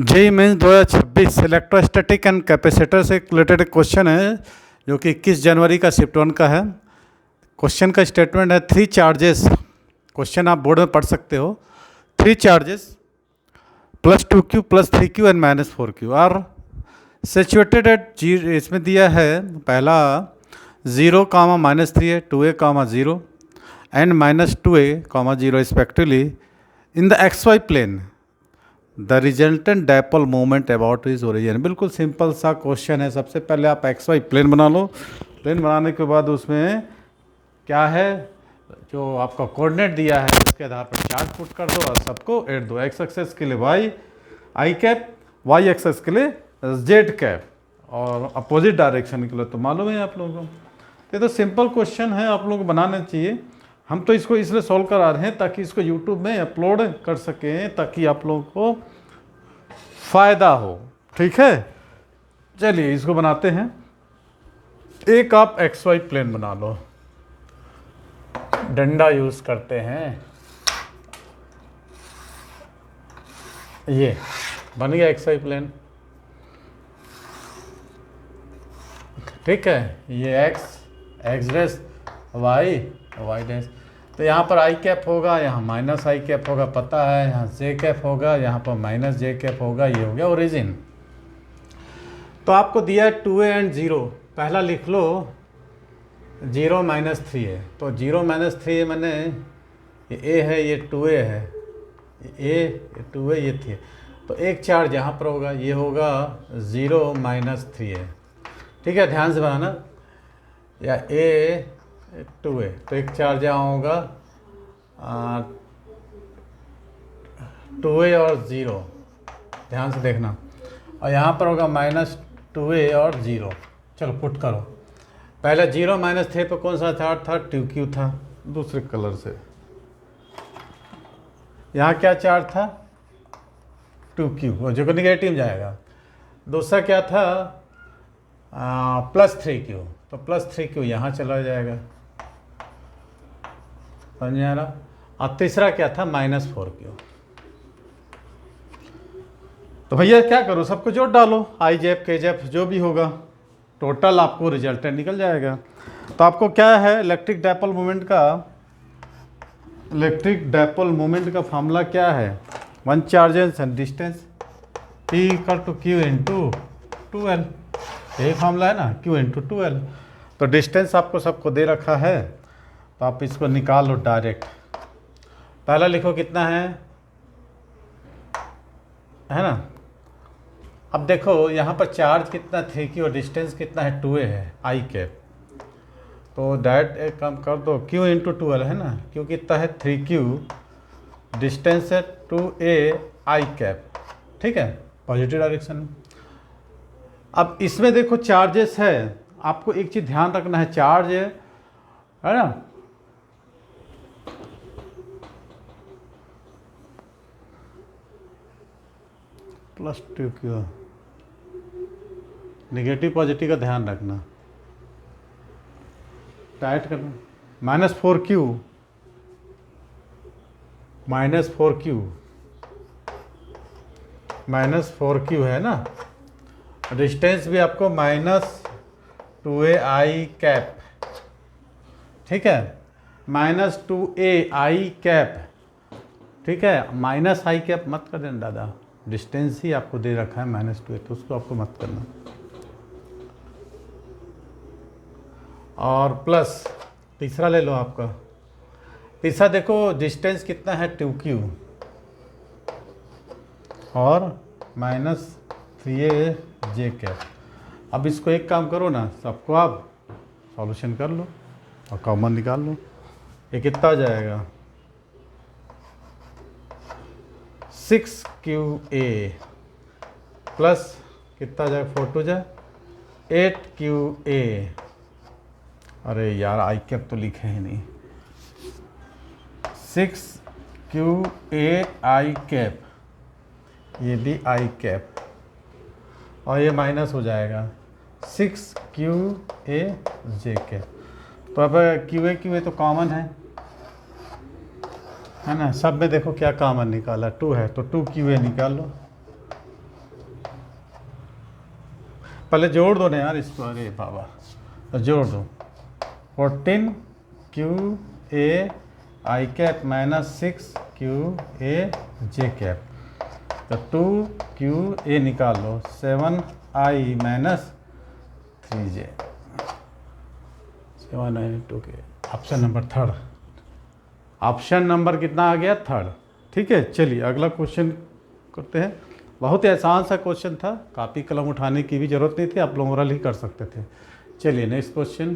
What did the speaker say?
JEE mains 2026 electrostatic and capacitor से related question है जो कि 21 जनवरी का शिफ्ट 1 का है। क्वेश्चन का स्टेटमेंट है थ्री चार्जेस, क्वेश्चन आप बोर्ड में पढ़ सकते हो। थ्री चार्जेस प्लस 2q प्लस 3q and minus 4q are situated at zero. इसमें दिया है पहला 0 कामा -3 है, 2a comma 0 and -2a comma 0 respectively in the XY plane. The resultant dipole moment about is origin. बिल्कुल सिंपल सा question है। सबसे पहले आप XY प्लेन बना लो। प्लेन बनाने के बाद उसमें क्या है, जो आपका कोऑर्डिनेट दिया है उसके आधार पर चार्ज पुट कर दो और सबको ऐड दो। एक्स एक्सेस के लिए वाई आई कैप, वाई एक्सेस के लिए जेड कैप, और अपोजिट डायरेक्शन के लिए तो मालूम है आप लोगों को। ये तो सिंपल क्वेश्चन है, आप लोगों को बनाना चाहिए। हम तो इसको इसलिए सॉल्व करा रहे हैं ताकि इसको यूट्यूब में अपलोड कर सकें, ताकि आप लोगों को फ़ायदा हो। ठीक है, चलिए इसको बनाते हैं। एक आप XY प्लेन बना लो, डंडा यूज़ करते हैं। ये बन गया XY प्लेन। ठीक है, ये एक्स डैश, वाई डैश। तो यहाँ पर आई कैप होगा, यहाँ माइनस आई कैप होगा, पता है। यहाँ जे कैप होगा, यहाँ पर माइनस जे कैप होगा। ये हो गया ओरिजिन। तो आपको दिया है 2a एंड 0। पहला लिख लो 0 -3 है। तो 0 -3 है, मैंने ये a है, ये 2a है, ये 2a, ये 3। तो एक चार्ज यहाँ पर होगा, ये होगा 0 -3 है। ठीक है, ध्यान से बनाना। या a 2a, तो एक चार्ज यहाँ होगा 2a और 0, ध्यान से देखना। और यहाँ पर होगा -2a और 0। चलो पुट करो। पहले 0 -3 पे कौन सा चार्ज था? 2q था, दूसरे कलर से। यहाँ क्या चार्ज था? 2q, और जो कि निगेटिव जाएगा। दूसरा क्या था? +3q, तो +3q यहाँ चला जाएगा, समझ आ रहा। और तीसरा क्या था? -4q। तो भैया क्या करो, सबको जोड़ डालो, आई जेप के जेप जो भी होगा, टोटल आपको रिजल्टेंट निकल जाएगा। तो आपको क्या है, इलेक्ट्रिक डायपोल मोमेंट का फार्मूला क्या है? One charge and distance P = Q × 2L। यही फार्मूला है ना, Q × 2L। तो डिस्टेंस आपको सबको दे रखा है, तो आप इसको निकाल लो डायरेक्ट। पहला लिखो कितना है ना। अब देखो यहाँ पर चार्ज कितना 3q और डिस्टेंस कितना है 2a है, आई कैप। तो डायरेक्ट एक काम कर दो, Q × 2L है ना। Q कितना है? 3q, डिस्टेंस है 2a आई कैप। ठीक है, पॉजिटिव डायरेक्शन में। अब इसमें देखो चार्जेस है, आपको एक चीज़ ध्यान रखना है, चार्ज है ना, +2q, नेगेटिव पॉजिटिव का ध्यान रखना, टाइट करना। -4q है ना। डिस्टेंस भी आपको -2a आई कैप। ठीक है, -2a आई कैप। ठीक है, माइनस आई कैप मत कर देना दादा, डिस्टेंस ही आपको दे रखा है -2a, तो उसको आपको मत करना। और प्लस तीसरा ले लो आपका। तीसरा देखो डिस्टेंस कितना है 2q और -3a जे कैप। अब इसको एक काम करो ना, सबको आप सॉल्यूशन कर लो और कॉमन निकाल लो। ये कितना आ जाएगा? 6qa प्लस कितना जाएगा? 4 2 जाए 8qa। अरे यार आई कैप तो लिखे ही नहीं। 6qa आई कैप, ये भी आई कैप, और ये माइनस हो जाएगा 6qa जे कैप। तो अब qa तो कॉमन है ना। सब में देखो क्या कॉमन निकाला, 2 है, तो 2qa निकाल लो। पहले जोड़ दो ना यार इसको, अरे बाबा, तो जोड़ दो 14 Q A I cap minus 6 Q A J cap, तो 2 क्यू ए निकाल लो, 7 आई माइनस 3 जे, 7 आई 2 के। Option number third, option number कितना आ गया? थर्ड। ठीक है, चलिए अगला क्वेश्चन करते हैं। बहुत ही आसान सा क्वेश्चन था, कॉपी कलम उठाने की भी ज़रूरत नहीं थी, आप लोग ओरल ही कर सकते थे। चलिए नेक्स्ट क्वेश्चन।